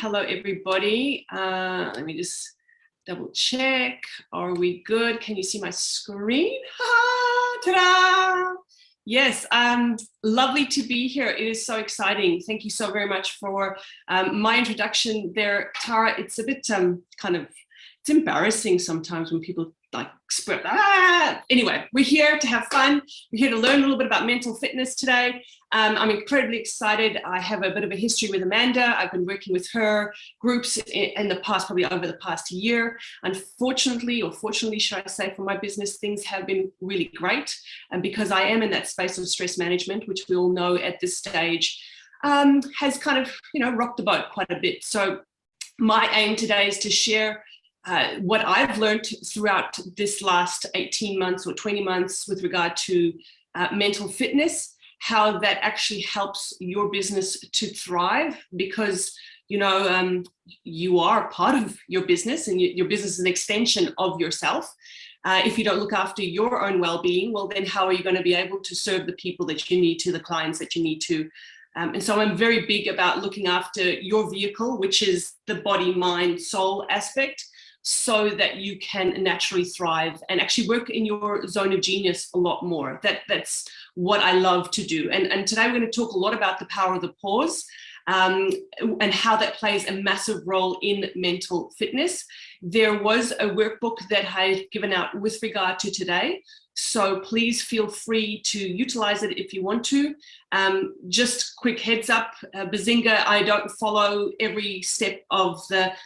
Hello, everybody. Let me just double check. Are we good? Can you see my screen? Ta-da! Yes, lovely to be here. It is so exciting. Thank you so very much for my introduction there, Tara. It's a bit it's embarrassing sometimes when people like spread. Anyway, we're here to have fun. We're here to learn a little bit about mental fitness today. I'm incredibly excited. I have a bit of a history with Amanda. I've been working with her groups in the past, probably over the past year. Unfortunately, or fortunately, should I say, for my business, things have been really great. And because I am in that space of stress management, which we all know at this stage, has kind of, rocked the boat quite a bit. So my aim today is to share what I've learned throughout this last 18 months or 20 months with regard to mental fitness, how that actually helps your business to thrive, because you are part of your business, and your business is an extension of yourself. If you don't look after your own well-being, well, then how are you going to be able to serve the people that you need to, the clients that you need to? And so I'm very big about looking after your vehicle, which is the body, mind, soul aspect, so that you can naturally thrive and actually work in your zone of genius a lot more. That's what I love to do. And today we're going to talk a lot about the power of the pause, and how that plays a massive role in mental fitness. There was a workbook that I've given out with regard to today, so please feel free to utilize it if you want to. Just quick heads up, Bazinga, I don't follow every step of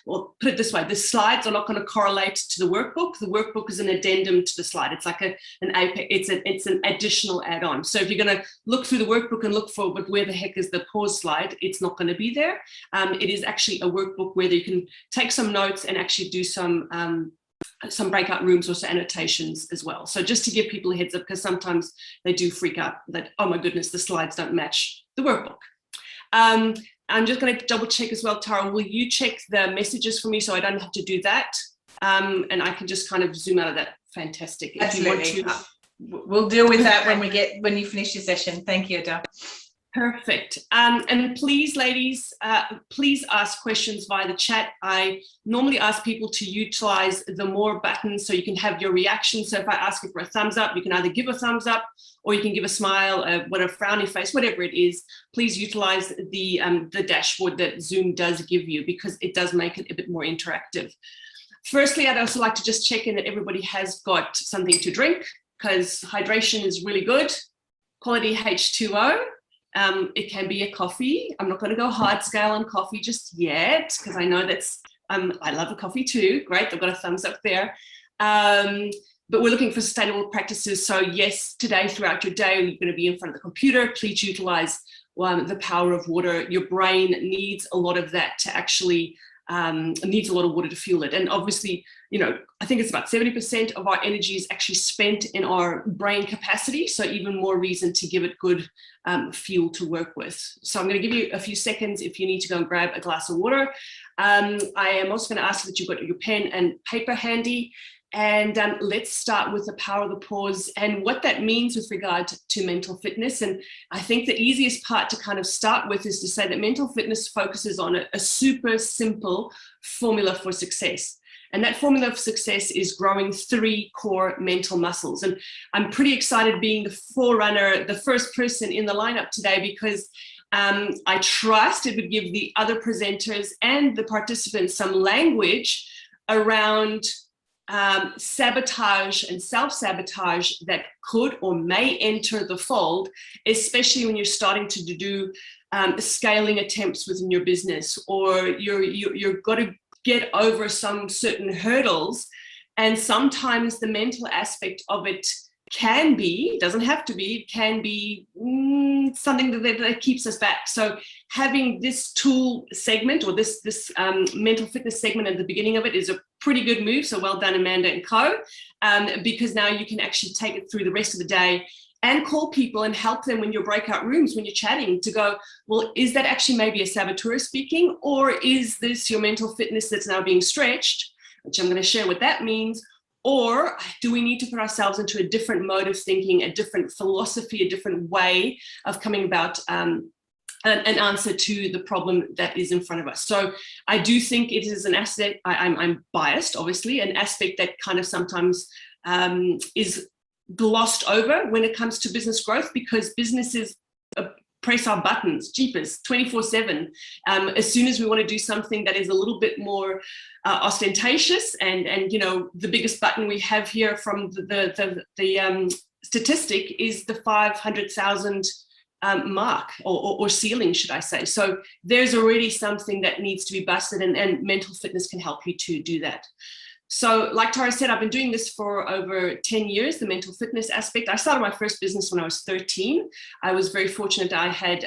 or put it this way, the slides are not going to correlate to the workbook. The workbook is an addendum to the slide. It's like it's an additional add-on. So if you're going to look through the workbook and look for, but where the heck is the pause slide, it's not going to be there. It is actually a workbook where you can take some notes and actually do some breakout rooms or some annotations as well. So just to give people a heads up, because sometimes they do freak out that, oh my goodness, the slides don't match the workbook. I'm just going to double check as well, Tara, will you check the messages for me so I don't have to do that? And I can just kind of zoom out of that. Fantastic. Absolutely. If you want to, we'll deal with that when you finish your session. Thank you, Adele. Perfect. And please, ladies, please ask questions via the chat. I normally ask people to utilize the more buttons so you can have your reaction. So if I ask you for a thumbs up, you can either give a thumbs up or you can give a smile, a frowny face, whatever it is. Please utilize the dashboard that Zoom does give you, because it does make it a bit more interactive. Firstly, I'd also like to just check in that everybody has got something to drink, because hydration is really good. Quality H2O. It can be a coffee. I'm not going to go hard scale on coffee just yet, because I know that's, I love a coffee too. Great, I've got a thumbs up there. But we're looking for sustainable practices. So yes, today throughout your day, you're going to be in front of the computer. Please utilize the power of water. Your brain needs a lot of that to actually, needs a lot of water to fuel it. And obviously, I think it's about 70% of our energy is actually spent in our brain capacity. So even more reason to give it good fuel to work with. So I'm going to give you a few seconds if you need to go and grab a glass of water. I am also going to ask that you've got your pen and paper handy. And let's start with the power of the pause and what that means with regard to mental fitness. And I think the easiest part to kind of start with is to say that mental fitness focuses on a super simple formula for success. And that formula for success is growing 3 core mental muscles. And I'm pretty excited being the forerunner, the first person in the lineup today, because I trust it would give the other presenters and the participants some language around sabotage and self-sabotage that could or may enter the fold, especially when you're starting to do scaling attempts within your business, or you're got to get over some certain hurdles. And sometimes the mental aspect of it can be, doesn't have to be, it can be something that keeps us back. So having this tool segment, or this mental fitness segment at the beginning of it, is a pretty good move. So well done, Amanda and co, because now you can actually take it through the rest of the day and call people and help them in your breakout rooms when you're chatting to go, well, is that actually maybe a saboteur speaking, or is this your mental fitness that's now being stretched, which I'm going to share what that means, or do we need to put ourselves into a different mode of thinking, a different philosophy, a different way of coming about an answer to the problem that is in front of us. So I do think it is an aspect, I'm biased, obviously, an aspect that kind of sometimes is glossed over when it comes to business growth, because businesses press our buttons, jeepers, 24/7. As soon as we want to do something that is a little bit more ostentatious, and you know, the biggest button we have here from the statistic is the 500,000 mark, or ceiling, should I say. So there's already something that needs to be busted, and mental fitness can help you to do that. So like Tara said, I've been doing this for over 10 years, the mental fitness aspect. I started my first business when I was 13. I was very fortunate. I had,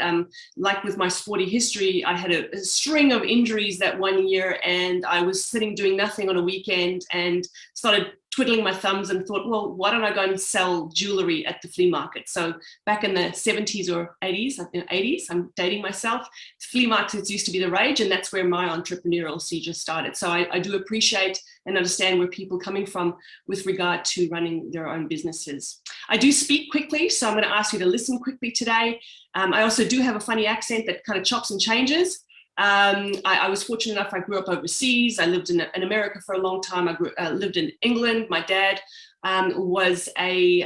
like with my sporty history, I had a string of injuries that one year, and I was sitting doing nothing on a weekend and started twiddling my thumbs and thought, well, why don't I go and sell jewelry at the flea market? So back in the 70s or 80s, I think 80s, I'm dating myself, flea markets used to be the rage, and that's where my entrepreneurial seizure started. So I do appreciate and understand where people are coming from with regard to running their own businesses. I do speak quickly, so I'm going to ask you to listen quickly today. I also do have a funny accent that kind of chops and changes. I was fortunate enough, I grew up overseas. I lived in America for a long time. I lived in England. My dad was a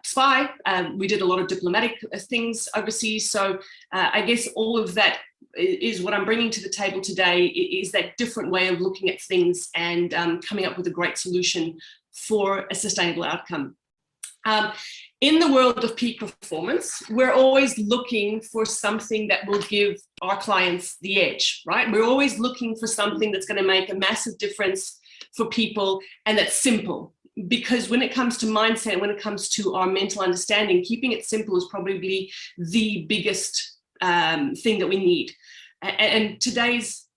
spy. We did a lot of diplomatic things overseas. So I guess all of that is what I'm bringing to the table today, is that different way of looking at things and coming up with a great solution for a sustainable outcome. In the world of peak performance, we're always looking for something that will give our clients the edge, right? We're always looking for something that's going to make a massive difference for people, and that's simple. Because when it comes to mindset, when it comes to our mental understanding, keeping it simple is probably the biggest thing that we need. And today's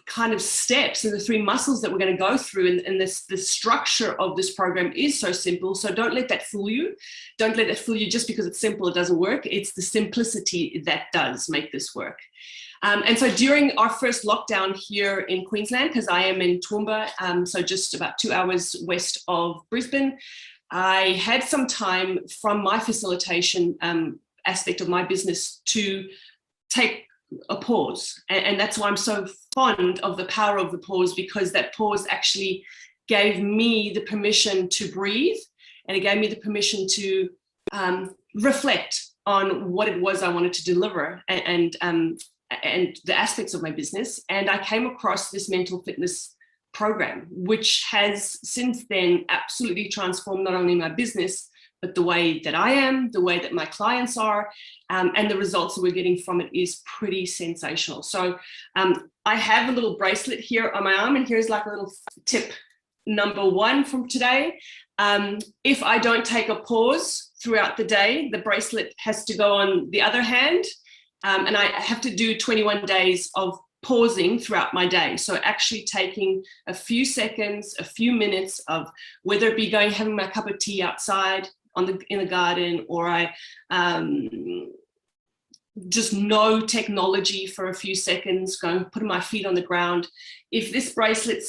kind of steps and the 3 muscles that we're going to go through, and the structure of this program is so simple. So don't let that fool you. Don't let that fool you just because it's simple, it doesn't work. It's the simplicity that does make this work. And so during our first lockdown here in Queensland, because I am in Toowoomba, so just about 2 hours west of Brisbane, I had some time from my facilitation aspect of my business to take a pause, and that's why I'm so fond of the power of the pause, because that pause actually gave me the permission to breathe, and it gave me the permission to reflect on what it was I wanted to deliver, and the aspects of my business. And I came across this mental fitness program, which has since then absolutely transformed not only my business, but the way that I am, the way that my clients are, and the results that we're getting from it is pretty sensational. So I have a little bracelet here on my arm, and here's like a little tip number 1 from today. If I don't take a pause throughout the day, the bracelet has to go on the other hand, and I have to do 21 days of pausing throughout my day. So actually taking a few seconds, a few minutes of, whether it be going having my cup of tea outside in the garden, or I just no technology for a few seconds, going putting my feet on the ground. If this bracelet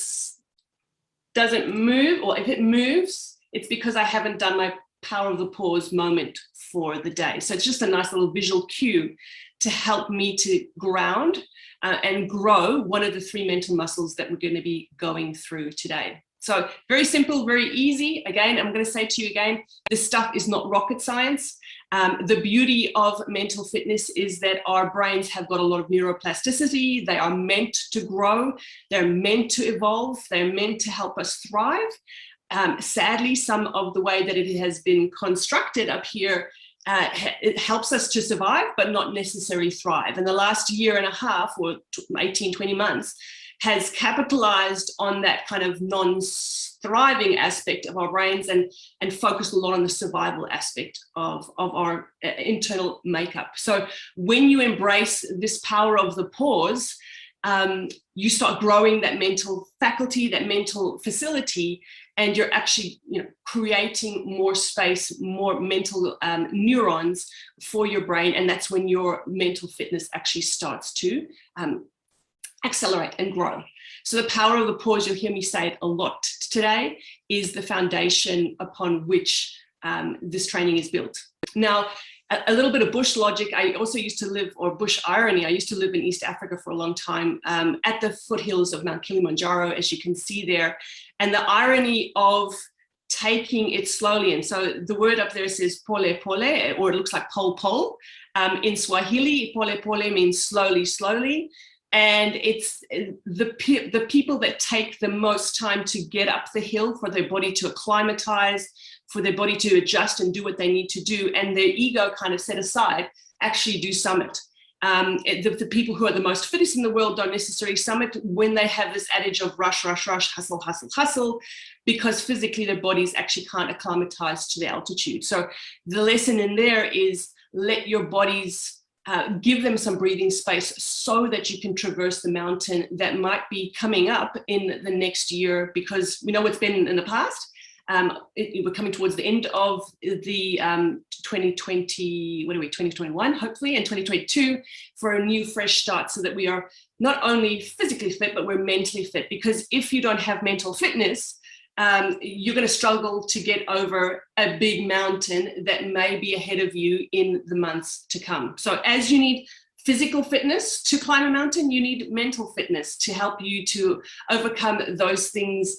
doesn't move, or if it moves, it's because I haven't done my power of the pause moment for the day. So it's just a nice little visual cue to help me to ground and grow one of the 3 mental muscles that we're going to be going through today. So very simple, very easy. Again, I'm going to say to you again, this stuff is not rocket science. The beauty of mental fitness is that our brains have got a lot of neuroplasticity. They are meant to grow. They're meant to evolve. They're meant to help us thrive. Sadly, some of the way that it has been constructed up here, it helps us to survive, but not necessarily thrive. And the last year and a half, or 18, 20 months, has capitalized on that kind of non-thriving aspect of our brains, and focused a lot on the survival aspect of our internal makeup. So when you embrace this power of the pause, you start growing that mental faculty, that mental facility, and you're actually, creating more space, more mental neurons for your brain. And that's when your mental fitness actually starts to accelerate and grow. So the power of the pause, you'll hear me say it a lot today, is the foundation upon which this training is built. Now, a little bit of bush logic. I also used to live, or bush irony, I used to live in East Africa for a long time, at the foothills of Mount Kilimanjaro, as you can see there. And the irony of taking it slowly. And so the word up there says pole pole, or it looks like pole pole. In Swahili, pole pole means slowly, slowly. And it's the people that take the most time to get up the hill, for their body to acclimatize, for their body to adjust and do what they need to do, and their ego kind of set aside, actually do summit. The people who are the most fittest in the world don't necessarily summit when they have this adage of rush, rush, rush, hustle, hustle, hustle, because physically their bodies actually can't acclimatize to the altitude. So the lesson in there is let your bodies give them some breathing space so that you can traverse the mountain that might be coming up in the next year, because we know what's been in the past. We're coming towards the end of the 2021, hopefully, and 2022 for a new fresh start, so that we are not only physically fit, but we're mentally fit. Because if you don't have mental fitness, you're going to struggle to get over a big mountain that may be ahead of you in the months to come. So as you need physical fitness to climb a mountain, you need mental fitness to help you to overcome those things,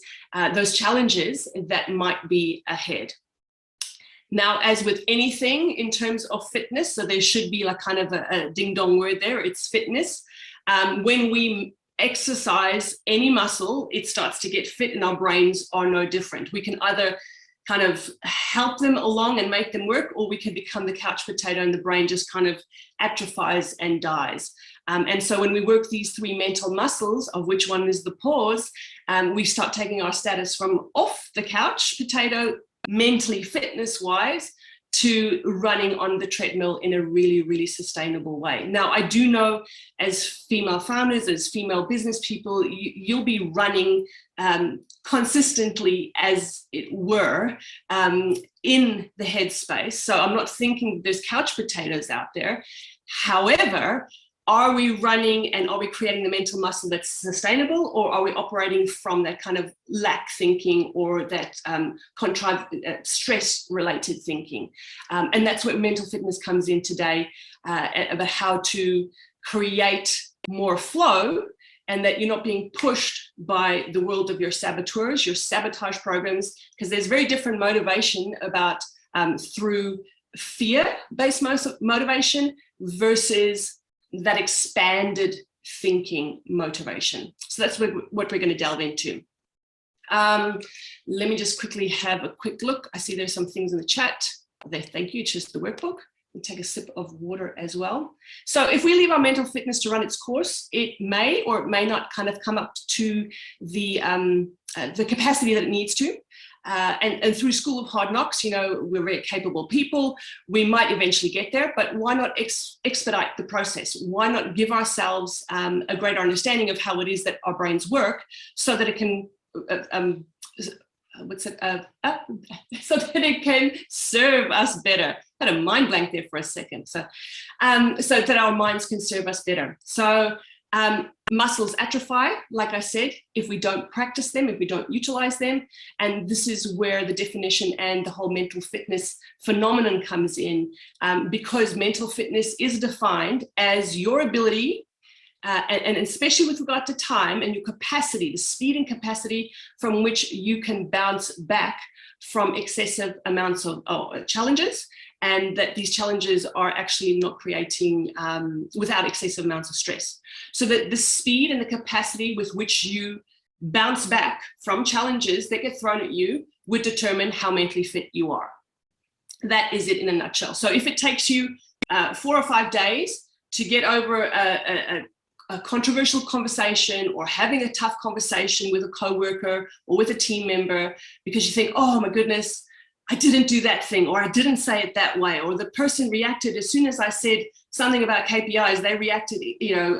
those challenges that might be ahead. Now, as with anything in terms of fitness, so there should be like kind of a ding dong word there, it's fitness. When we exercise any muscle, it starts to get fit, and our brains are no different. We can either kind of help them along and make them work, or we can become the couch potato and the brain just kind of atrophies and dies. And so when we work these three mental muscles, of which one is the pause, we start taking our status from off the couch potato, mentally fitness wise, to running on the treadmill in a really, really sustainable way. Now, I do know as female founders, as female business people, you'll be running consistently, as it were, in the headspace. So I'm not thinking there's couch potatoes out there. However, are we running and are we creating the mental muscle that's sustainable, or are we operating from that kind of lack thinking, or that contrived stress-related thinking? And that's where mental fitness comes in today, about how to create more flow, and that you're not being pushed by the world of your saboteurs, your sabotage programs, because there's very different motivation about through fear-based motivation versus that expanded thinking motivation. So that's what we're going to delve into. Let me just quickly have a quick look. I see there's some things in the chat. There, thank you. It's just the workbook. We'll take a sip of water as well. So if we leave our mental fitness to run its course, it may or it may not kind of come up to the capacity that it needs to. And through School of Hard Knocks, you know, we're very capable people. We might eventually get there, but why not expedite the process? Why not give ourselves a greater understanding of how it is that our brains work, so that it can, so that it can serve us better. I had a mind blank there for a second. So that our minds can serve us better. So muscles atrophy, like I said, if we don't practice them, if we don't utilize them. And this is where the definition and the whole mental fitness phenomenon comes in, because mental fitness is defined as your ability, and especially with regard to time and your capacity, the speed and capacity from which you can bounce back from excessive amounts of challenges, and that these challenges are actually not creating without excessive amounts of stress. So that the speed and the capacity with which you bounce back from challenges that get thrown at you would determine how mentally fit you are. That is it in a nutshell. So if it takes you 4 or 5 days to get over a controversial conversation, or having a tough conversation with a coworker or with a team member, because you think, oh my goodness, I didn't do that thing, or I didn't say it that way, or the person reacted as soon as I said something about KPIs, they reacted, you know,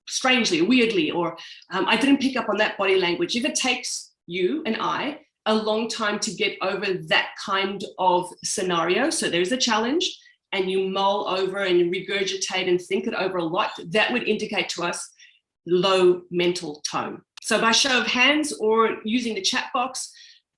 strangely, weirdly, or I didn't pick up on that body language. If it takes you and I a long time to get over that kind of scenario, so there's a challenge, and you mull over and regurgitate and think it over a lot, that would indicate to us low mental tone. So by show of hands or using the chat box,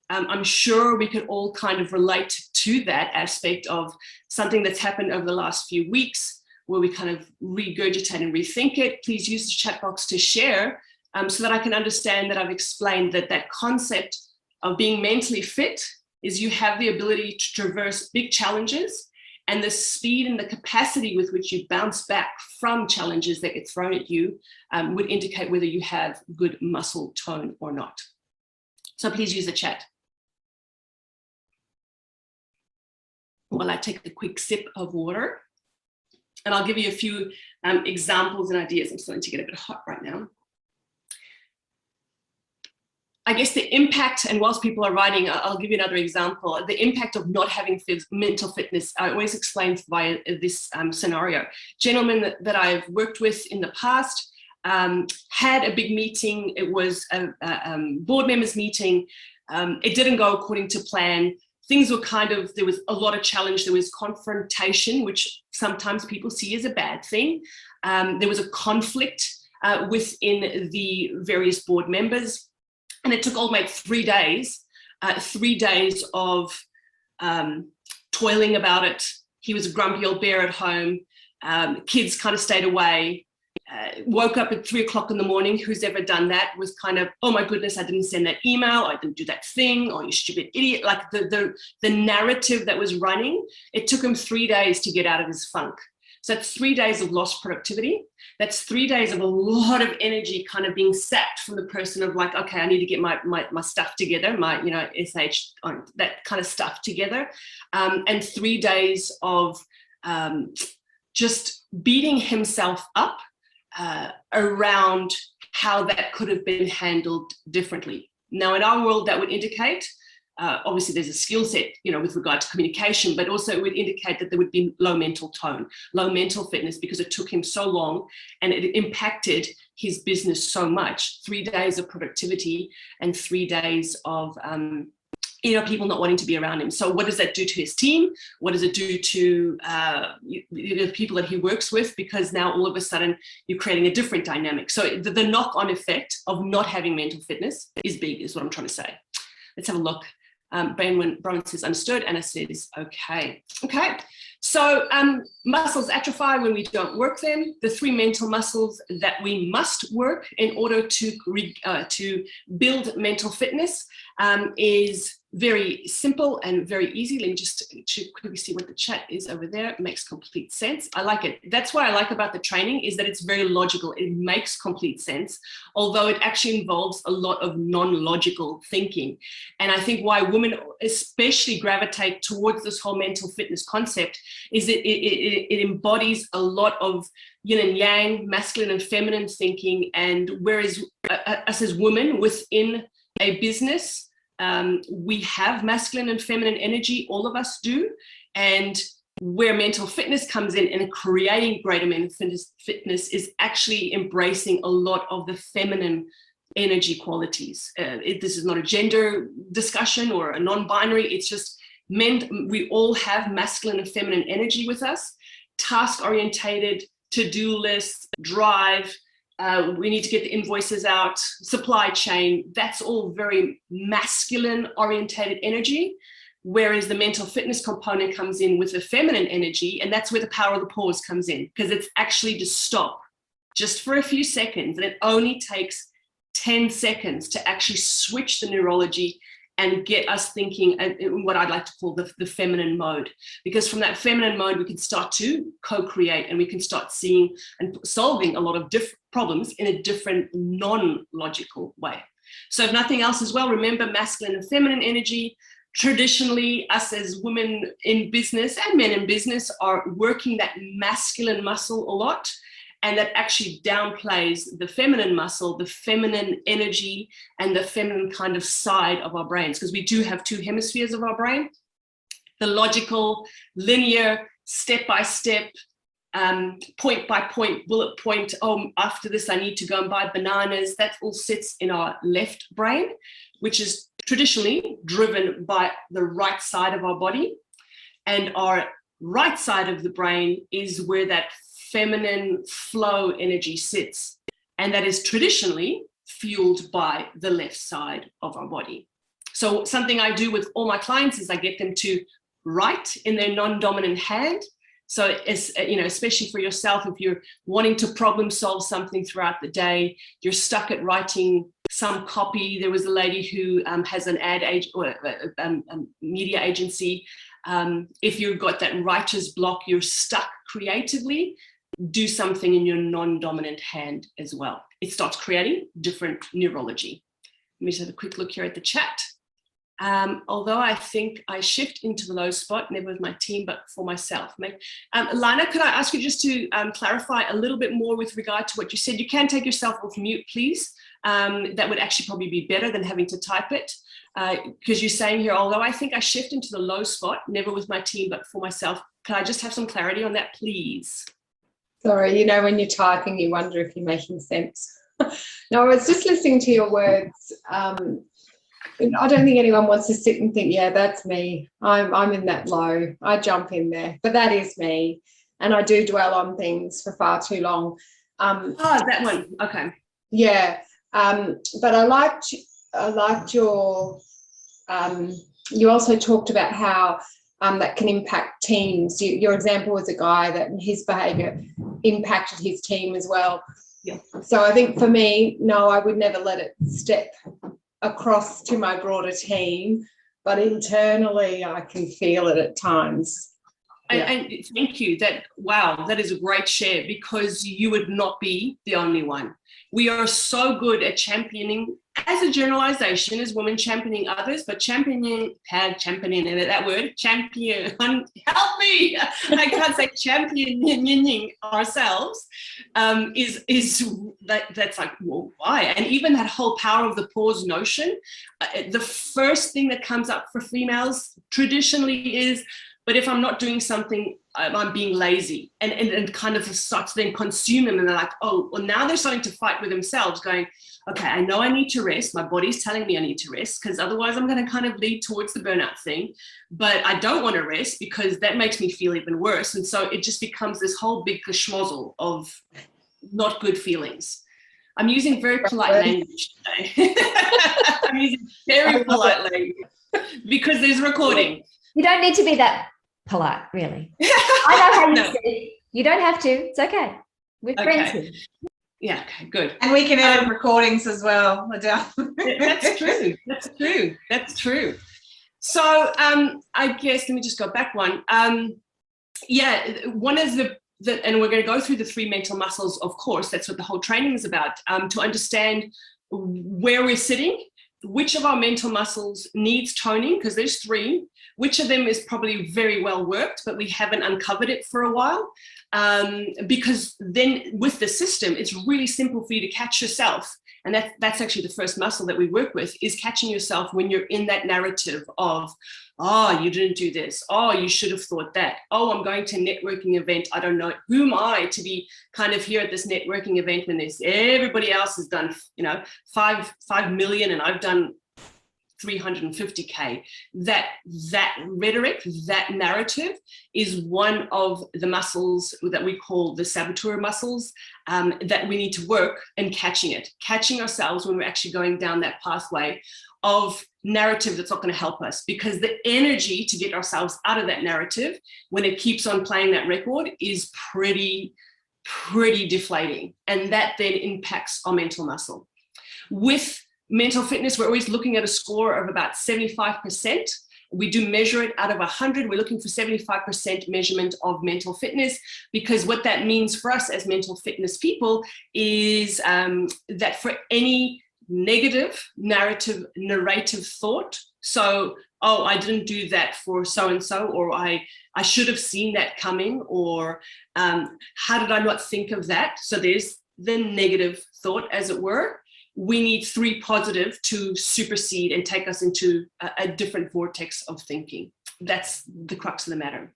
I'm sure we could all kind of relate to that aspect of something that's happened over the last few weeks, where we kind of regurgitate and rethink it. Please use the chat box to share so that I can understand that I've explained that concept of being mentally fit is you have the ability to traverse big challenges, and the speed and the capacity with which you bounce back from challenges that get thrown at you would indicate whether you have good muscle tone or not. So please use the chat. While I take a quick sip of water, and I'll give you a few examples and ideas. I'm starting to get a bit hot right now. I guess the impact, and whilst people are writing, I'll give you another example. The impact of not having mental fitness, I always explain via this scenario. Gentlemen that I've worked with in the past had a big meeting. It was a board members meeting. It didn't go according to plan. Things were there was a lot of challenge. There was confrontation, which sometimes people see as a bad thing. There was a conflict within the various board members. And it took old mate 3 days, 3 days of toiling about it. He was a grumpy old bear at home. Kids kind of stayed away. Woke up at 3 o'clock in the morning. Who's ever done that? Was kind of, oh my goodness, I didn't send that email. I didn't do that thing. Oh, you stupid idiot. Like the narrative that was running, it took him 3 days to get out of his funk. So that's 3 days of lost productivity. That's 3 days of a lot of energy kind of being sapped from the person of like, okay, I need to get my stuff together, my, SH, that kind of stuff together. And 3 days of just beating himself up around how that could have been handled differently. Now, in our world, that would indicate, obviously there's a skill set, with regard to communication, but also it would indicate that there would be low mental tone, low mental fitness, because it took him so long and it impacted his business so much. 3 days of productivity and 3 days of, people not wanting to be around him. So what does that do to his team? What does it do to the people that he works with? Because now all of a sudden you're creating a different dynamic. So the knock-on effect of not having mental fitness is big, is what I'm trying to say. Let's have a look. Brian says understood, Anna says okay. So muscles atrophy when we don't work them. The 3 mental muscles that we must work in order to build mental fitness is very simple and very easy. Let me just quickly see what the chat is over there. It makes complete sense. I like it. That's what I like about the training, is that it's very logical. It makes complete sense, although it actually involves a lot of non-logical thinking. And I think why women especially gravitate towards this whole mental fitness concept is that it embodies a lot of yin and yang, masculine and feminine thinking. And whereas us as women within a business, we have masculine and feminine energy, all of us do. And where mental fitness comes in and creating greater mental fitness is actually embracing a lot of the feminine energy qualities. This is not a gender discussion or a non-binary, it's just men. We all have masculine and feminine energy with us, task-orientated, to-do lists, drive, we need to get the invoices out, supply chain, that's all very masculine orientated energy. Whereas the mental fitness component comes in with the feminine energy, and that's where the power of the pause comes in, because it's actually to stop just for a few seconds, and it only takes 10 seconds to actually switch the neurology and get us thinking in what I'd like to call the feminine mode. Because from that feminine mode, we can start to co-create, and we can start seeing and solving a lot of different problems in a different non-logical way. So if nothing else as well, remember masculine and feminine energy. Traditionally, us as women in business and men in business are working that masculine muscle a lot, and that actually downplays the feminine muscle, the feminine energy, and the feminine kind of side of our brains, because we do have 2 hemispheres of our brain. The logical, linear, step-by-step, point by point, bullet point, oh, after this I need to go and buy bananas, that all sits in our left brain, which is traditionally driven by the right side of our body. And our right side of the brain is where that feminine flow energy sits, and that is traditionally fueled by the left side of our body. So something I do with all my clients is I get them to write in their non-dominant hand. So it's, especially for yourself, if you're wanting to problem solve something throughout the day, you're stuck at writing some copy. There was a lady who has an media agency. If you've got that writer's block, you're stuck creatively, do something in your non-dominant hand as well. It starts creating different neurology. Let me just have a quick look here at the chat. Although I think I shift into the low spot, never with my team, but for myself. Lina, could I ask you just to clarify a little bit more with regard to what you said? You can take yourself off mute, please. That would actually probably be better than having to type it. Because you're saying here, although I think I shift into the low spot, never with my team, but for myself. Can I just have some clarity on that, please? Sorry, when you're typing, you wonder if you're making sense. No, I was just listening to your words. I don't think anyone wants to sit and think, yeah, that's me. I'm in that low. I jump in there, but that is me. And I do dwell on things for far too long. That one. Okay. Yeah. But I liked your, you also talked about how that can impact teams. Your example was a guy that his behaviour impacted his team as well. Yeah. So I think for me, no, I would never let it step across to my broader team, but internally I can feel it at times. Yeah. And thank you. Wow, that is a great share, because you would not be the only one. We are so good at championing, as a generalization, as women championing others, but champion, help me, I can't say championing ourselves, that's like, well, why? And even that whole power of the pause notion, the first thing that comes up for females traditionally is, but if I'm not doing something, I'm being lazy, and kind of starts to then consume them. And they're like, oh, well, now they're starting to fight with themselves going, okay, I know I need to rest. My body's telling me I need to rest, because otherwise I'm going to kind of lead towards the burnout thing. But I don't want to rest because that makes me feel even worse. And so it just becomes this whole big schmozzle of not good feelings. I'm using very polite language today. I'm using very polite language because there's recording. You don't need to be that polite, really. I know how you speak. You don't have to. It's okay. We're friends here. Yeah, okay, good. And we can edit recordings as well, Adele. That's true. That's true. That's true. So I guess, let me just go back one. One is and we're going to go through the 3 mental muscles, of course. That's what the whole training is about, to understand where we're sitting, which of our mental muscles needs toning, because there's 3. Which of them is probably very well worked, but we haven't uncovered it for a while. Because then with the system, it's really simple for you to catch yourself. And that's actually the first muscle that we work with, is catching yourself when you're in that narrative of, oh, you didn't do this. Oh, you should have thought that. Oh, I'm going to a networking event. I don't know. Who am I to be kind of here at this networking event when everybody else has done, 5 million and I've done 350K. That rhetoric, that narrative is one of the muscles that we call the saboteur muscles, that we need to work in catching ourselves when we're actually going down that pathway of narrative that's not going to help us, because the energy to get ourselves out of that narrative when it keeps on playing that record is pretty deflating, and that then impacts our mental muscle. With mental fitness, we're always looking at a score of about 75%. We do measure it out of 100. We're looking for 75% measurement of mental fitness, because what that means for us as mental fitness people is that for any negative narrative thought, so, oh, I didn't do that for so-and-so, or I should have seen that coming, or how did I not think of that? So there's the negative thought, as it were. We need 3 positive to supersede and take us into a different vortex of thinking. That's the crux of the matter.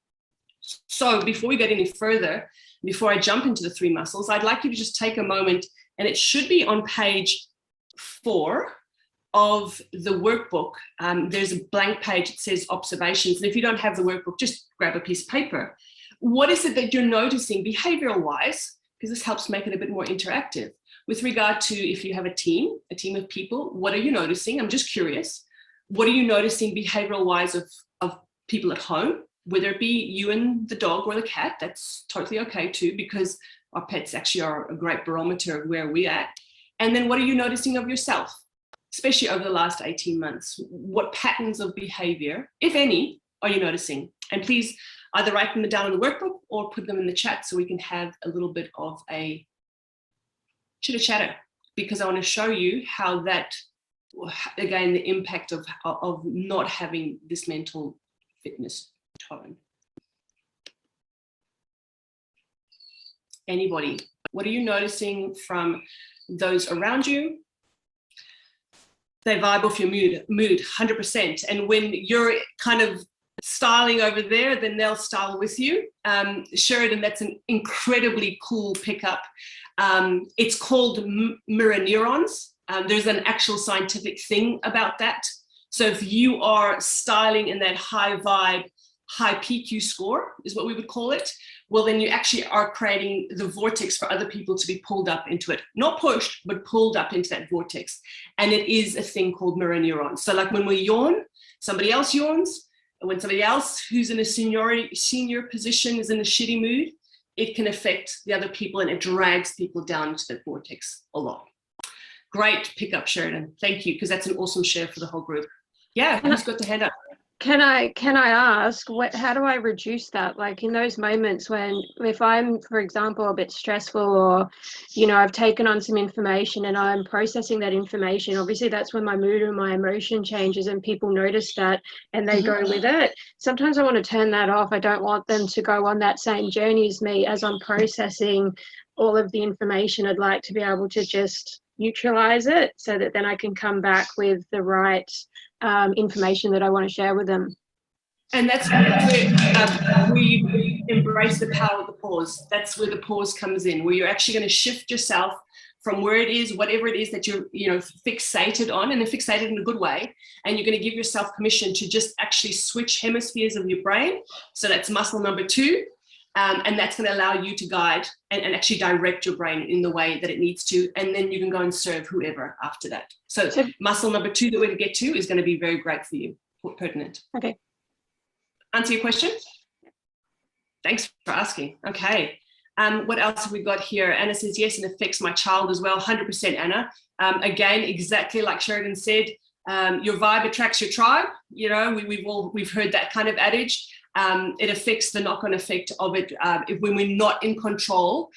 So before we get any further, before I jump into the 3 muscles, I'd like you to just take a moment, and it should be on page 4 of the workbook. There's a blank page that says observations. And if you don't have the workbook, just grab a piece of paper. What is it that you're noticing behavioral wise? Because this helps make it a bit more interactive. With regard to if you have a team of people, what are you noticing? I'm just curious. What are you noticing behavioral wise of people at home, whether it be you and the dog or the cat? That's totally okay too, because our pets actually are a great barometer of where we're at. And then what are you noticing of yourself, especially over the last 18 months? What patterns of behavior, if any, are you noticing? And please either write them down in the workbook or put them in the chat so we can have a little bit of a chitter chatter, because I want to show you how that, again, the impact of not having this mental fitness tone. Anybody, what are you noticing from those around you? They vibe off your mood 100%. And when you're kind of styling over there, then they'll style with you. Sheridan, that's an incredibly cool pickup. It's called mirror neurons. There's an actual scientific thing about that. So if you are styling in that high vibe, high PQ score is what we would call it, well, then you actually are creating the vortex for other people to be pulled up into it. Not pushed, but pulled up into that vortex. And it is a thing called mirror neurons. So like when we yawn, somebody else yawns. And when somebody else who's in a senior position is in a shitty mood, it can affect the other people and it drags people down into that vortex a lot. Great pickup, Sheridan. Thank you, because that's an awesome share for the whole group. Yeah, who's got the hand up? Can I ask, how do I reduce that? Like in those moments when, if I'm, for example, a bit stressful, or, you know, I've taken on some information and I'm processing that information, obviously that's when my mood and my emotion changes and people notice that and they go with it. Sometimes I want to turn that off. I don't want them to go on that same journey as me as I'm processing all of the information. I'd like to be able to just neutralize it so that then I can come back with the right information that I want to share with them. And that's where we embrace the power of the pause. That's where the pause comes in, where you're actually going to shift yourself from where it is, whatever it is that you're, fixated on, and fixated in a good way. And you're going to give yourself permission to just actually switch hemispheres of your brain. So that's muscle number 2. And that's going to allow you to guide and actually direct your brain in the way that it needs to. And then you can go and serve whoever after that. So muscle number 2 that we're going to get to is going to be very great for you, pertinent. Okay. Answer your question? Thanks for asking. Okay. What else have we got here? Anna says, yes, it affects my child as well. 100%, Anna. Again, exactly like Sheridan said, your vibe attracts your tribe. You know, we've heard that kind of adage. It affects the knock-on effect of it when we're not in control.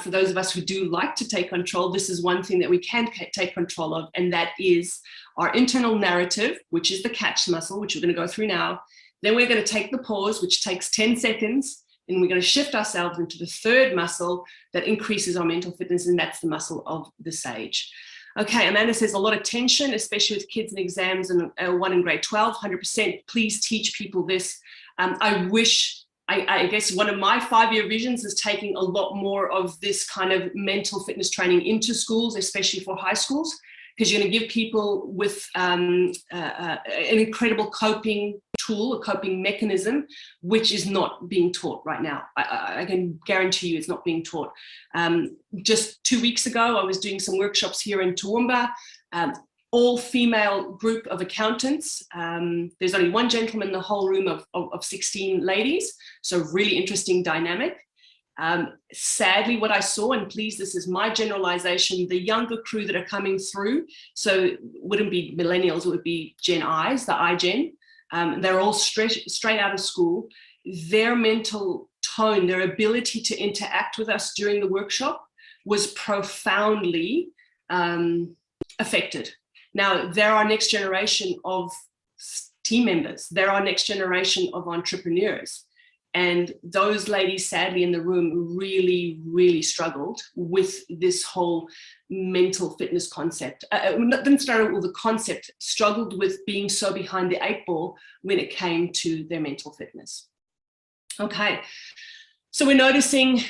For those of us who do like to take control, this is one thing that we can take control of, and that is our internal narrative, which is the catch muscle, which we're going to go through now. Then we're going to take the pause, which takes 10 seconds, and we're going to shift ourselves into the third muscle that increases our mental fitness, and that's the muscle of the sage. Okay, Amanda says a lot of tension, especially with kids in exams and one in grade 12, 100%. Please teach people this. I guess one of my 5-year visions is taking a lot more of this kind of mental fitness training into schools, especially for high schools, because you're going to give people with an incredible coping tool, a coping mechanism, which is not being taught right now. I can guarantee you it's not being taught. Just 2 weeks ago, I was doing some workshops here in Toowoomba, all female group of accountants. There's only one gentleman in the whole room of 16 ladies. So really interesting dynamic. Sadly, what I saw, and please, this is my generalization, the younger crew that are coming through, so it wouldn't be millennials, it would be Gen Is, the iGen. They're all straight out of school. Their mental tone, their ability to interact with us during the workshop was profoundly affected. Now, they're our next generation of team members. They're our next generation of entrepreneurs. And those ladies, sadly, in the room really, really struggled with this whole mental fitness concept. Didn't struggle with the concept, struggled with being so behind the 8 ball when it came to their mental fitness. Okay, so we're noticing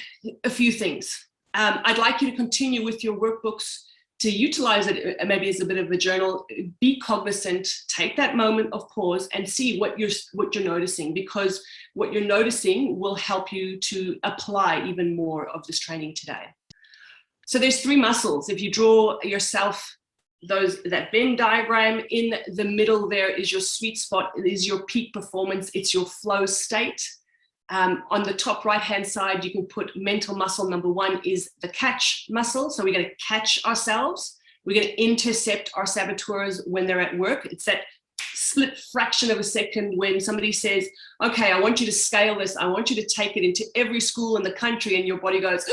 a few things. I'd like you to continue with your workbooks to utilize it maybe as a bit of a journal. Be cognizant, take that moment of pause and see what you're noticing, because what you're noticing will help you to apply even more of this training today. So there's 3 muscles. If you draw yourself that Venn diagram. In the middle there is your sweet spot. It is your peak performance. It's your flow state. On the top right hand side, you can put mental muscle. Number 1 is the catch muscle. So we're going to catch ourselves. We're going to intercept our saboteurs when they're at work. It's that split fraction of a second when somebody says, okay, I want you to scale this. I want you to take it into every school in the country, and your body goes,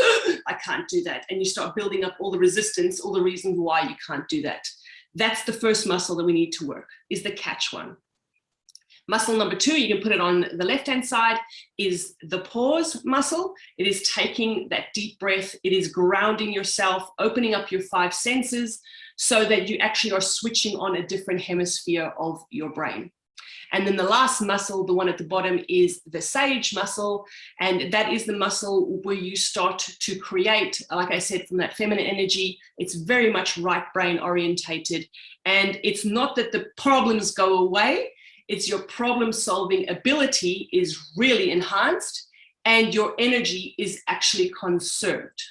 I can't do that. And you start building up all the resistance, all the reasons why you can't do that. That's the first muscle that we need to work, is the catch one. Muscle number 2, you can put it on the left-hand side, is the pause muscle. It is taking that deep breath. It is grounding yourself, opening up your 5 senses so that you actually are switching on a different hemisphere of your brain. And then the last muscle, the one at the bottom, is the sage muscle. And that is the muscle where you start to create, like I said, from that feminine energy. It's very much right brain orientated. And it's not that the problems go away. It's your problem solving ability is really enhanced and your energy is actually conserved.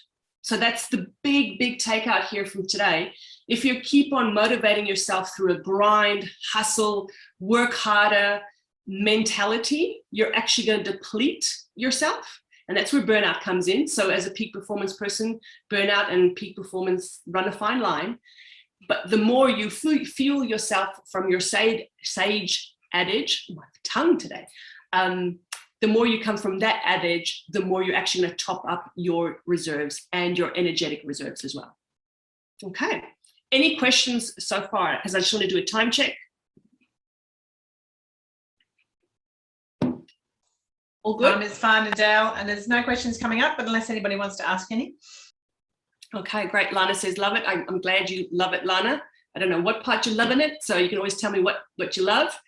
So that's the big takeout here from today. If you keep on motivating yourself through a grind, hustle, work harder mentality, you're actually going to deplete yourself. And that's where burnout comes in. So as a peak performance person, burnout and peak performance run a fine line. But the more you fuel yourself from your sage adage, my tongue today, the more you come from that adage, the more you're actually going to top up your reserves and your energetic reserves as well. Okay. Any questions so far? Because I just want to do a time check. All good? It's fine, Adele, and there's no questions coming up, but unless anybody wants to ask any. Okay, great. Lana says, love it. I'm glad you love it, Lana. I don't know what part you love in it, so you can always tell me what you love,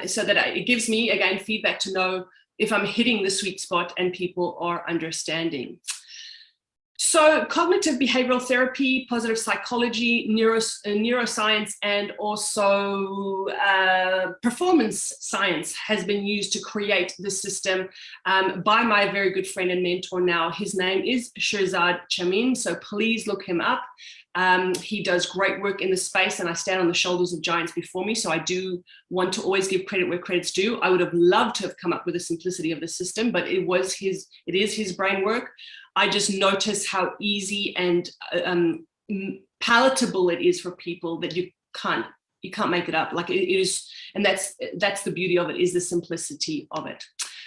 so that it gives me, again, feedback to know if I'm hitting the sweet spot and people are understanding. So cognitive behavioral therapy, positive psychology, neuroscience, and also performance science has been used to create this system by my very good friend and mentor now. His name is Shirzad Chamine, so please look him up. He does great work in the space, and I stand on the shoulders of giants before me, so I do want to always give credit where credit's due. I would have loved to have come up with the simplicity of the system, but it is his brain work. I just notice how easy and palatable it is for people that you can't make it up. Like it is, and that's the beauty of it, is the simplicity of it.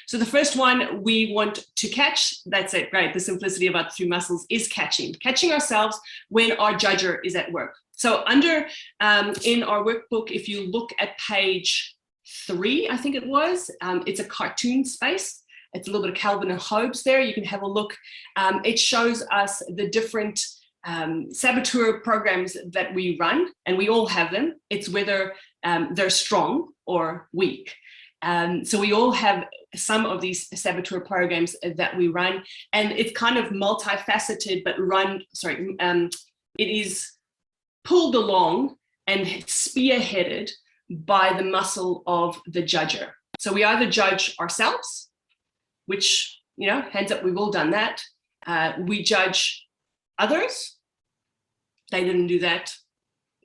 So the first one we want to catch, that's it, great. The simplicity of our 3 muscles is catching ourselves when our judger is at work. So under, in our workbook, if you look at page 3, I think it was, it's a cartoon space. It's a little bit of Calvin and Hobbes there. You can have a look. It shows us the different saboteur programs that we run, and we all have them. It's whether they're strong or weak. So we all have some of these saboteur programs that we run, and it's kind of multifaceted, but it is pulled along and spearheaded by the muscle of the judger. So we either judge ourselves, which, hands up, we've all done that. We judge others. They didn't do that.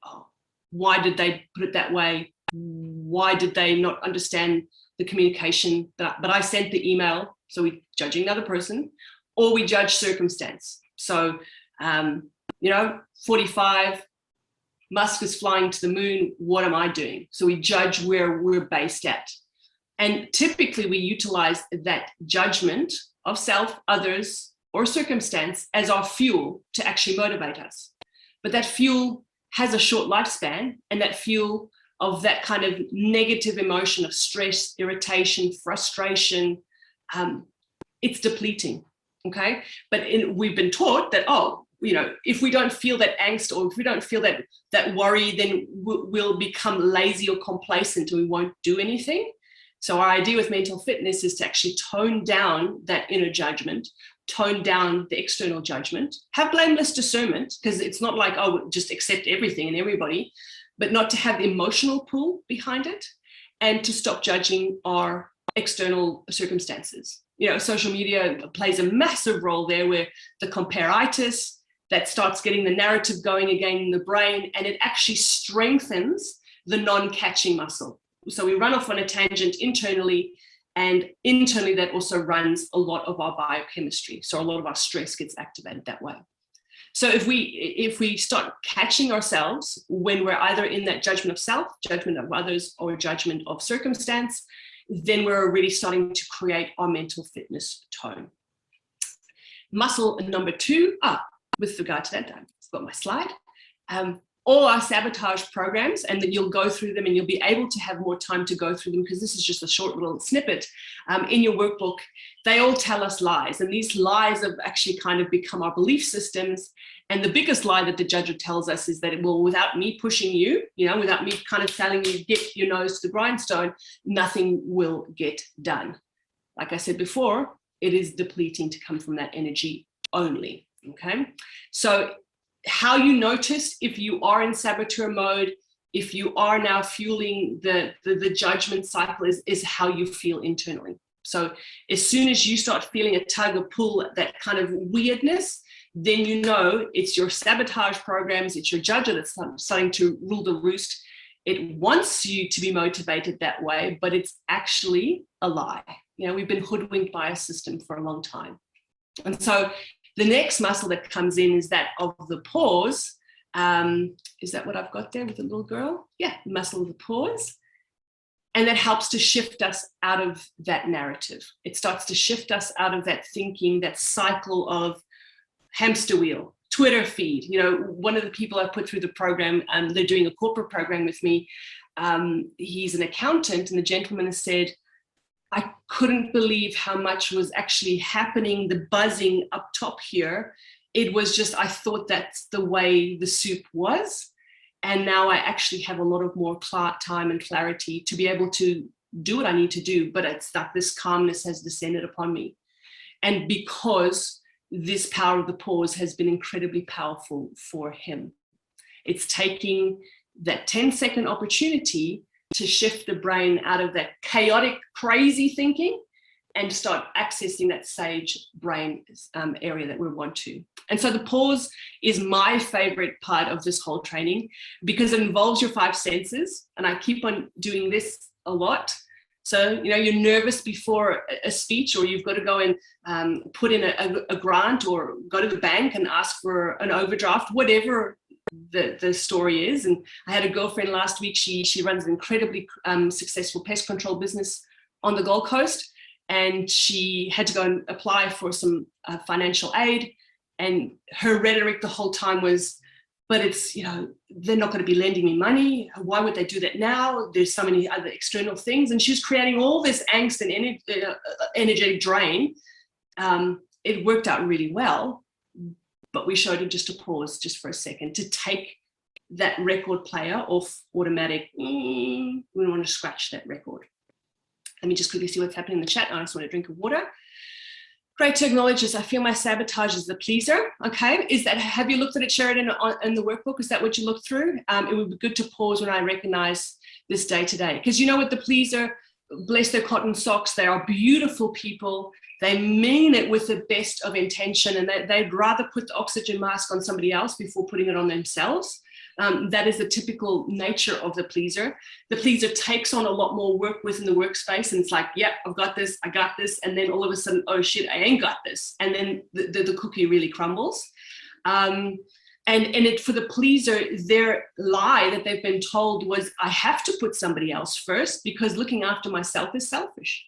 Oh, why did they put it that way? Why did they not understand the communication? But I sent the email, so we're judging another person. Or we judge circumstance. So, 45, Musk is flying to the moon. What am I doing? So we judge where we're based at. And typically we utilize that judgment of self, others, or circumstance as our fuel to actually motivate us. But that fuel has a short lifespan, and that fuel of that kind of negative emotion of stress, irritation, frustration, it's depleting, okay? But we've been taught that, if we don't feel that angst, or if we don't feel that worry, then we'll become lazy or complacent and we won't do anything. So our idea with mental fitness is to actually tone down that inner judgment, tone down the external judgment, have blameless discernment, because it's not like, just accept everything and everybody, but not to have the emotional pull behind it, and to stop judging our external circumstances. Social media plays a massive role there, where the compare-itis, that starts getting the narrative going again in the brain, and it actually strengthens the non-catching muscle. So we run off on a tangent internally, and internally that also runs a lot of our biochemistry. So a lot of our stress gets activated that way. So if we start catching ourselves when we're either in that judgment of self, judgment of others, or judgment of circumstance, then we're already starting to create our mental fitness tone. Muscle number 2, with regard to that, I've got my slide. All our sabotage programs, and then you'll go through them and you'll be able to have more time to go through them, because this is just a short little snippet in your workbook. They all tell us lies, and these lies have actually kind of become our belief systems. And the biggest lie that the judge tells us is that, well, without me pushing you, without me kind of telling you, get your nose to the grindstone, nothing will get done. Like I said before, it is depleting to come from that energy only, okay? So how you notice if you are in saboteur mode, if you are now fueling the judgment cycle, is how you feel internally. So as soon as you start feeling a tug or pull, that kind of weirdness, then you know it's your sabotage programs, it's your judger that's starting to rule the roost. It wants you to be motivated that way, but it's actually a lie. We've been hoodwinked by a system for a long time. And so the next muscle that comes in is that of the pause. Is that what I've got there with the little girl? Yeah, muscle of the pause. And that helps to shift us out of that narrative. It starts to shift us out of that thinking, that cycle of hamster wheel, Twitter feed. One of the people I put through the program, they're doing a corporate program with me. He's an accountant, and the gentleman has said, I couldn't believe how much was actually happening, the buzzing up top here. It was just, I thought that's the way the soup was. And now I actually have a lot of more time and clarity to be able to do what I need to do. But it's like this calmness has descended upon me. And because this power of the pause has been incredibly powerful for him. It's taking that 10-second opportunity to shift the brain out of that chaotic, crazy thinking and start accessing that sage brain area that we want to. And so the pause is my favorite part of this whole training, because it involves your 5 senses. And I keep on doing this a lot. So, you're nervous before a speech, or you've got to go and put in a grant, or go to the bank and ask for an overdraft, whatever the story is. And I had a girlfriend last week, she runs an incredibly successful pest control business on the Gold Coast, and she had to go and apply for some financial aid, and her rhetoric the whole time was, but it's, they're not going to be lending me money. Why would they do that now? There's so many other external things. And she was creating all this angst and energetic drain. It worked out really well, but we showed her just to pause just for a second, to take that record player off automatic. We want to scratch that record. Let me just quickly see what's happening in the chat. I just want a drink of water. Great to acknowledge this. I feel my sabotage is the pleaser. Okay, have you looked at it, Sheridan, in the workbook? Is that what you looked through? It would be good to pause when I recognize this day to day, because with the pleaser, bless their cotton socks, they are beautiful people. They mean it with the best of intention, and they'd rather put the oxygen mask on somebody else before putting it on themselves. That is the typical nature of the pleaser. The pleaser takes on a lot more work within the workspace, and it's like, yep, I've got this, I got this. And then all of a sudden, oh shit, I ain't got this. And then the cookie really crumbles. And for the pleaser, their lie that they've been told was, I have to put somebody else first because looking after myself is selfish.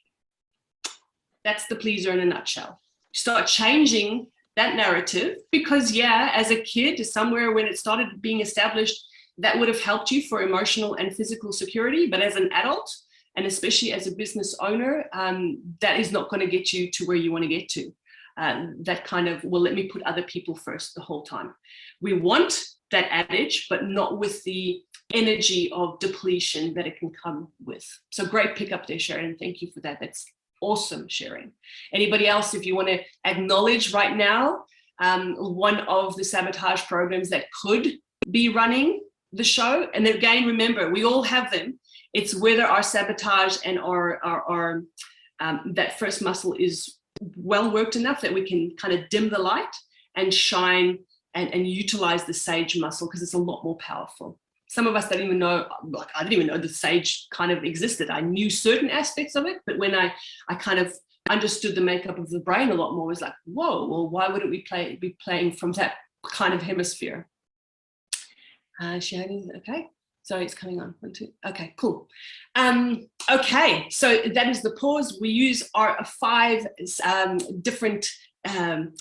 That's the pleaser in a nutshell. Start changing that narrative, because as a kid, somewhere when it started being established, that would have helped you for emotional and physical security. But as an adult, and especially as a business owner, that is not going to get you to where you want to get to. That kind of, well, let me put other people first the whole time. We want that adage, but not with the energy of depletion that it can come with. So great pick up there, Sharon. Thank you for that. That's awesome sharing. Anybody else, if you want to acknowledge right now one of the sabotage programs that could be running the show? And again, remember, we all have them. It's whether our sabotage and our that first muscle is well worked enough that we can kind of dim the light and shine and utilize the sage muscle, because it's a lot more powerful. Some of us don't even know, like I didn't even know the sage kind of existed. I knew certain aspects of it, but when I kind of understood the makeup of the brain a lot more, it was like, whoa, well, why wouldn't we be playing from that kind of hemisphere? Okay, so it's coming on. 1, 2. Okay, cool. Okay, so that is the pause. We use our 5 different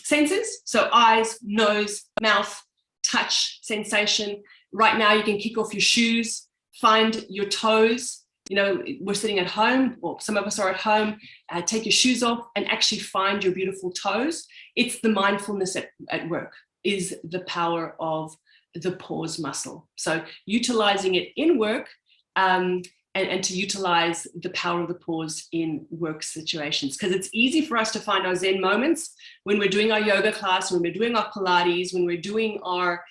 senses. So eyes, nose, mouth, touch, sensation. Right now, you can kick off your shoes, find your toes. You know, we're sitting at home, or some of us are at home. Take your shoes off and actually find your beautiful toes. It's the mindfulness at work, is the power of the pause muscle. So utilizing it in work, and to utilize the power of the pause in work situations, because it's easy for us to find our Zen moments when we're doing our yoga class, when we're doing our Pilates, when we're doing our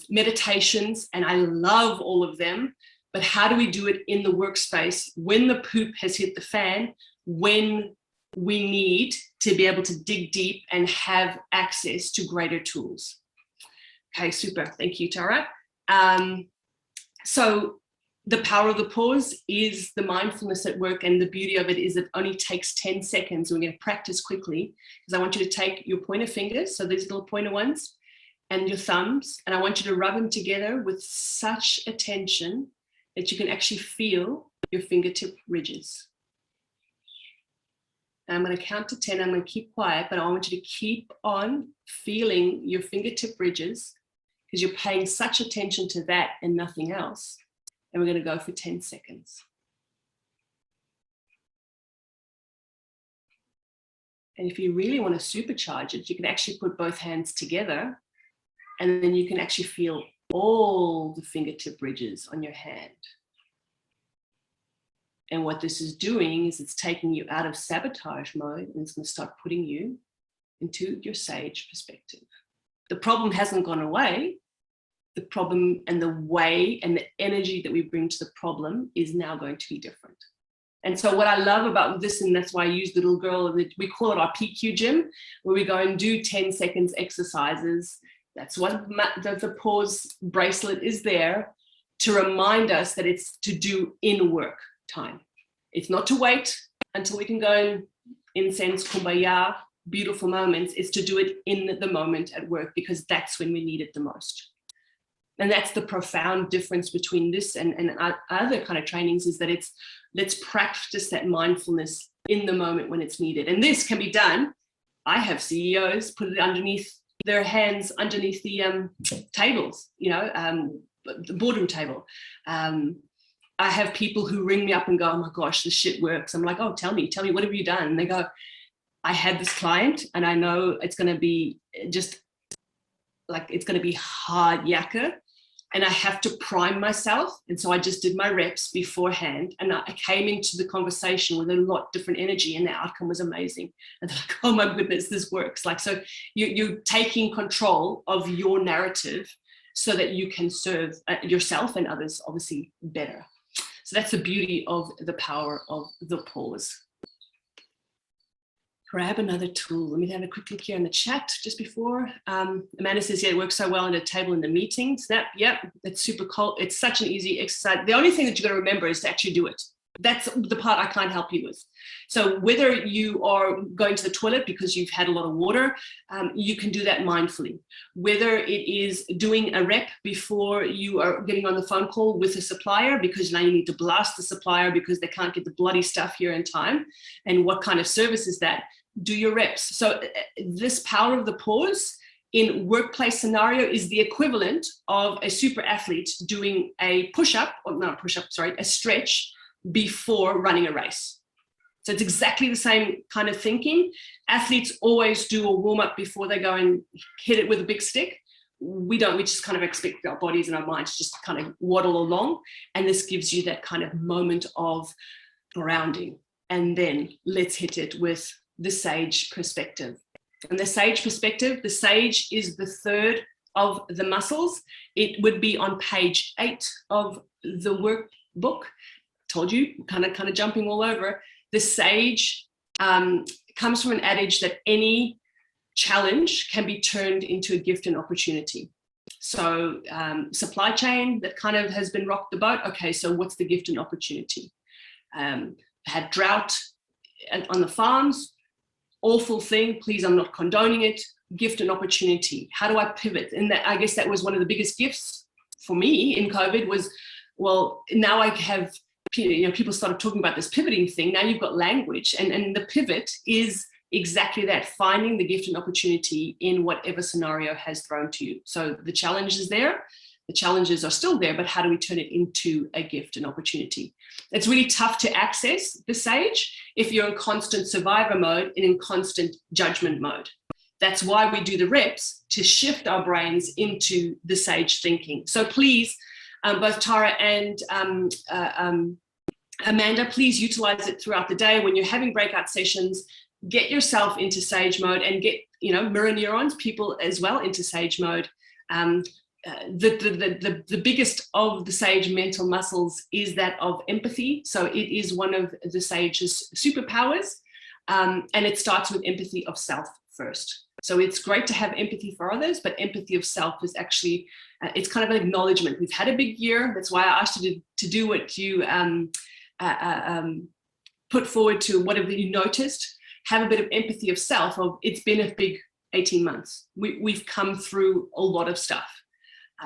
meditations, and I love all of them. But how do we do it in the workspace when the poop has hit the fan, when we need to be able to dig deep and have access to greater tools? Okay, super. Thank you, Tara. So the power of the pause is the mindfulness at work, and the beauty of it is it only takes 10 seconds. We're going to practice quickly, because I want you to take your pointer fingers, so these little pointer ones, and your thumbs, and I want you to rub them together with such attention that you can actually feel your fingertip ridges. And I'm going to count to 10. I'm going to keep quiet, but I want you to keep on feeling your fingertip ridges, because you're paying such attention to that and nothing else. And we're going to go for 10 seconds. And if you really want to supercharge it, you can actually put both hands together, and then you can actually feel all the fingertip ridges on your hand. And what this is doing is it's taking you out of sabotage mode, and it's going to start putting you into your sage perspective. The problem hasn't gone away. The problem and the way and the energy that we bring to the problem is now going to be different. And so what I love about this, and that's why I use the little girl, we call it our PQ gym, where we go and do 10 seconds exercises. That's what the pause bracelet is there, to remind us that it's to do in work time. It's not to wait until we can go and incense, kumbaya, beautiful moments. It's to do it in the moment at work, because that's when we need it the most. And that's the profound difference between this and other kind of trainings, is that it's, let's practice that mindfulness in the moment when it's needed. And this can be done. I have CEOs put it underneath their hands, underneath the tables, you know, the boardroom table. I have people who ring me up and go, oh my gosh, this shit works. I'm like, oh, tell me, what have you done? And they go, I had this client and I know it's going to be just like, it's going to be hard yakka. And I have to prime myself. And so I just did my reps beforehand. And I came into the conversation with a lot different energy, and the outcome was amazing. And they're like, oh my goodness, this works. Like, so you're taking control of your narrative so that you can serve yourself and others obviously better. So that's the beauty of the power of the pause. Grab another tool. Let me have a quick look here in the chat just before. Amanda says, yeah, it works so well on a table in the meeting. Snap, yep, that's super cool. It's such an easy exercise. The only thing that you got to remember is to actually do it. That's the part I can't help you with. So whether you are going to the toilet because you've had a lot of water, you can do that mindfully. Whether it is doing a rep before you are getting on the phone call with a supplier, because now you need to blast the supplier because they can't get the bloody stuff here in time. And what kind of service is that? Do your reps. So this power of the pause in workplace scenario is the equivalent of a super athlete doing a push-up, or not a push-up, sorry, a stretch before running a race. So it's exactly the same kind of thinking. Athletes always do a warm-up before they go and hit it with a big stick. We don't, we just kind of expect our bodies and our minds just kind of waddle along. And this gives you that kind of moment of grounding. And then let's hit it with the sage perspective. And the sage perspective, the sage is the third of the muscles. It would be on page 8 of the workbook. Told you, kind of jumping all over. The sage comes from an adage that any challenge can be turned into a gift and opportunity. So supply chain that kind of has been rocked the boat. Okay, so what's the gift and opportunity? Had drought on the farms, awful thing. Please, I'm not condoning it. Gift and opportunity. How do I pivot? And that, I guess that was one of the biggest gifts for me in COVID was, well, now I have, people started talking about this pivoting thing. Now you've got language, and the pivot is exactly that, finding the gift and opportunity in whatever scenario has thrown to you. So the challenge is there, the challenges are still there, but how do we turn it into a gift and opportunity? It's really tough to access the sage if you're in constant survivor mode and in constant judgment mode. That's why we do the reps, to shift our brains into the sage thinking. So please, both Tara and Amanda, please utilize it throughout the day. When you're having breakout sessions, get yourself into sage mode, and get, mirror neurons, people as well, into sage mode. The biggest of the sage mental muscles is that of empathy. So it is one of the sage's superpowers. And it starts with empathy of self first. So it's great to have empathy for others, but empathy of self is actually, it's kind of an acknowledgement. We've had a big year. That's why I asked you to do what you put forward to whatever you noticed. Have a bit of empathy of self of, it's been a big 18 months. We've come through a lot of stuff.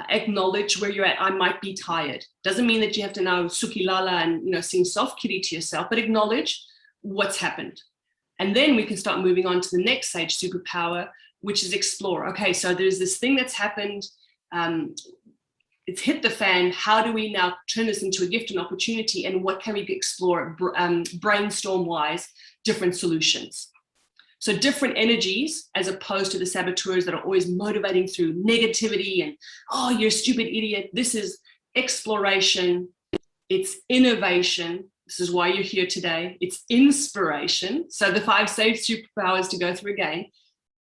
Acknowledge where you're at. I might be tired. Doesn't mean that you have to now suki lala and sing soft kitty to yourself, but acknowledge what's happened. And then we can start moving on to the next sage superpower, which is explore. Okay, so there's this thing that's happened. It's hit the fan. How do we now turn this into a gift and opportunity? And what can we explore brainstorm-wise, different solutions? So different energies, as opposed to the saboteurs that are always motivating through negativity and, oh, you're a stupid idiot. This is exploration. It's innovation. This is why you're here today. It's inspiration. So the 5 sage superpowers to go through again: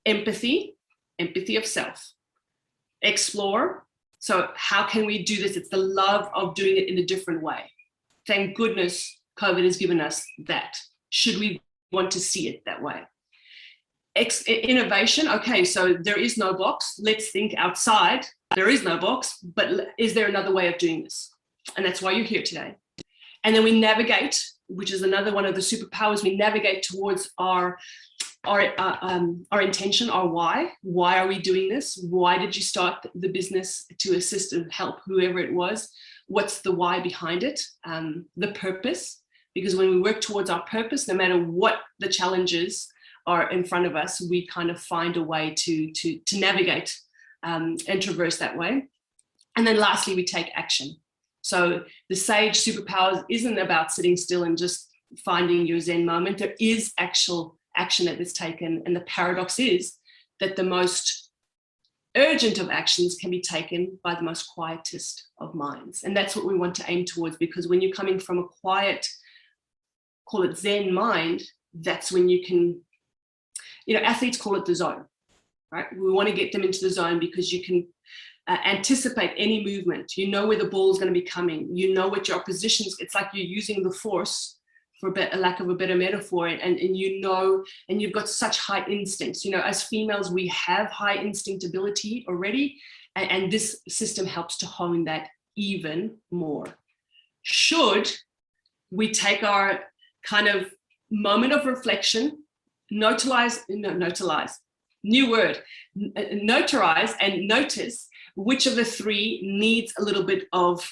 empathy, empathy of self. Explore. So how can we do this? It's the love of doing it in a different way. Thank goodness COVID has given us that. Should we want to see it that way? Innovation. Okay, so there is no box. Let's think outside. There is no box, but is there another way of doing this? And that's why you're here today. And then we navigate, which is another one of the superpowers. We navigate towards our intention, our why. Why are we doing this? Why did you start the business? To assist and help whoever it was. What's the why behind it? The purpose. Because when we work towards our purpose, no matter what the challenges are in front of us, we kind of find a way to navigate and traverse that way. And then lastly, we take action. So the sage superpowers isn't about sitting still and just finding your Zen moment. There is actual action that is taken. And the paradox is that the most urgent of actions can be taken by the most quietest of minds. And that's what we want to aim towards, because when you're coming from a quiet, call it Zen mind, that's when you can, athletes call it the zone, right? We want to get them into the zone because you can anticipate any movement. You know where the ball is going to be coming. You know what your opposition is. It's like you're using the force, for a lack of a better metaphor, and you've got such high instincts. As females, we have high instinct ability already, and this system helps to hone that even more. Should we take our kind of moment of reflection, notarize and notice which of the 3 needs a little bit of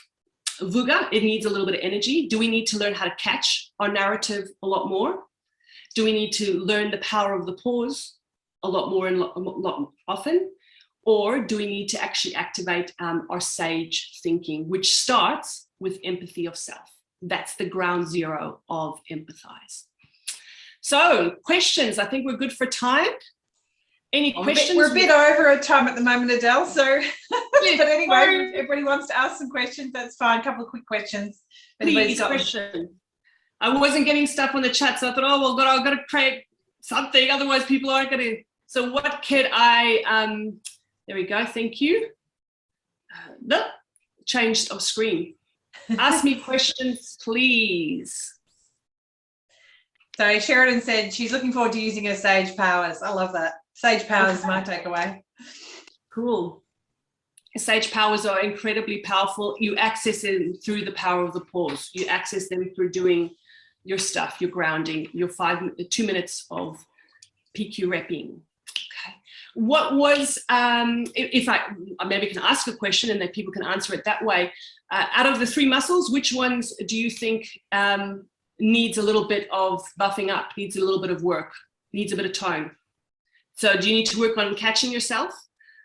vuga, it needs a little bit of energy. Do we need to learn how to catch our narrative a lot more? Do we need to learn the power of the pause a lot more and a lot often? Or do we need to actually activate our sage thinking, which starts with empathy of self? That's the ground zero of empathize. So questions, I think we're good for time. Any questions? We're a bit over our time at the moment, Adele. So, but anyway, if everybody wants to ask some questions, that's fine. A couple of quick questions. Please, question. I wasn't getting stuff on the chat, so I thought, oh, well, I've got to create something. Otherwise, people aren't going to. So what could I, there we go. Thank you. No, changed of screen. Ask me questions, please. So Sheridan said she's looking forward to using her sage powers. I love that. Sage power is my takeaway. Cool. Sage powers are incredibly powerful. You access them through the power of the pause. You access them through doing your stuff, your grounding, your 2 minutes of PQ repping. Okay. What was, if I maybe can ask a question and then people can answer it that way. Out of the 3 muscles, which ones do you think needs a little bit of buffing up, needs a little bit of work, needs a bit of tone? So do you need to work on catching yourself?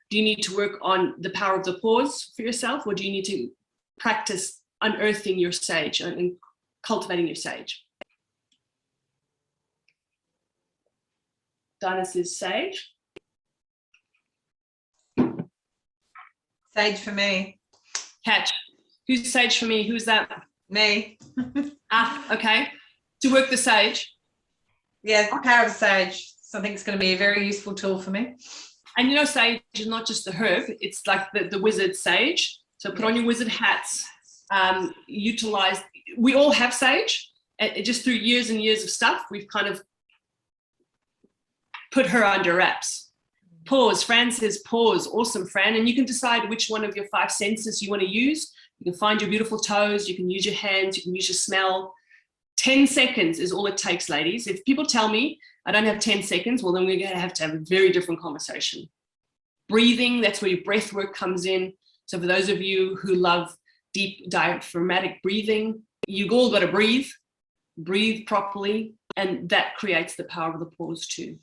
Do you need to work on the power of the pause for yourself? Or do you need to practice unearthing your sage and cultivating your sage? Dinah says sage. Sage for me. Catch. Who's sage for me? Who's that? Me. Okay. To work the sage. Yeah, the power of sage. So I think it's going to be a very useful tool for me. And you know, sage is not just the herb, it's like the wizard sage. So put on your wizard hats, utilize, we all have sage. Just through years and years of stuff, we've kind of put her under wraps. Pause. Fran says pause. Awesome, Fran. And you can decide which one of your 5 senses you want to use. You can find your beautiful toes, you can use your hands, you can use your smell. 10 seconds is all it takes, ladies. If people tell me I don't have 10 seconds, well, then we're going to have a very different conversation. Breathing, that's where your breath work comes in. So for those of you who love deep diaphragmatic breathing, you all got to breathe properly, and that creates the power of the pause too.